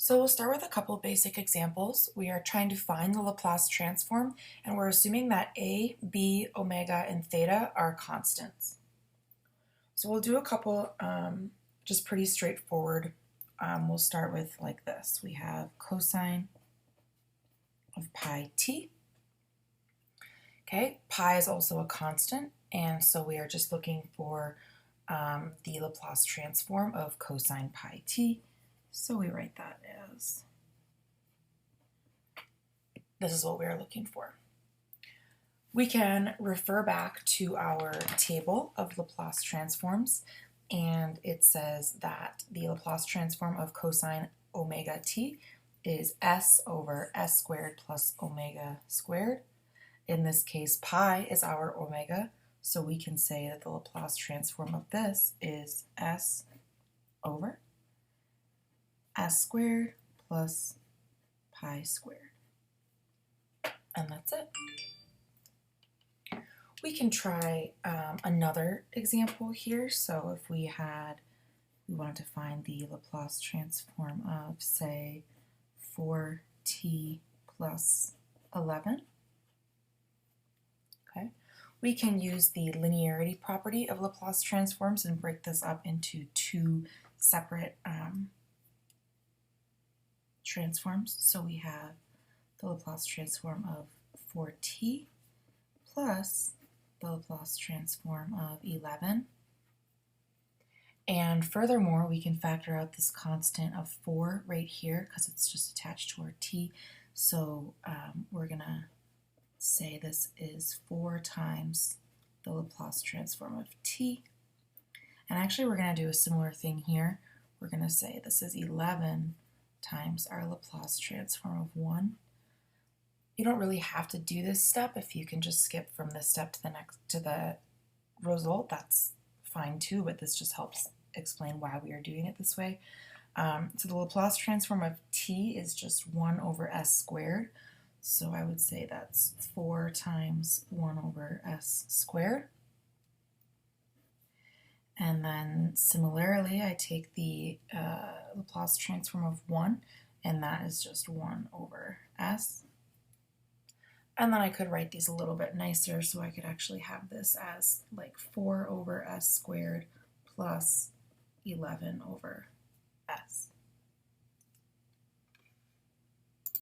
So we'll start with a couple basic examples. We are trying to find the Laplace transform, and we're assuming that a, b, omega, and theta are constants. So we'll do a couple just pretty straightforward. We'll start with like this. We have cosine of pi t. Okay, pi is also a constant, and so we are just looking for the Laplace transform of cosine pi t. So we write that as, this is what we're looking for. We can refer back to our table of Laplace transforms, and it says that the Laplace transform of cosine omega t is s over s squared plus omega squared. In this case, pi is our omega, so we can say that the Laplace transform of this is s over s squared plus pi squared. And that's it. We can try another example here. So if we wanted to find the Laplace transform of, say, 4t plus 11. Okay, we can use the linearity property of Laplace transforms and break this up into two separate transforms. So we have the Laplace transform of 4t plus the Laplace transform of 11. And furthermore, we can factor out this constant of 4 right here because it's just attached to our t. So we're going to say this is 4 times the Laplace transform of t. And actually, we're going to do a similar thing here. We're going to say this is 11 times our Laplace transform of 1. You don't really have to do this step. If you can just skip from this step to the result, that's fine too, but this just helps explain why we are doing it this way. So the Laplace transform of t is just 1 over s squared. So I would say that's 4 times 1 over s squared. And then similarly, I take the Laplace transform of 1, and that is just 1 over s. And then I could write these a little bit nicer, so I could actually have this as like 4 over s squared plus 11 over s.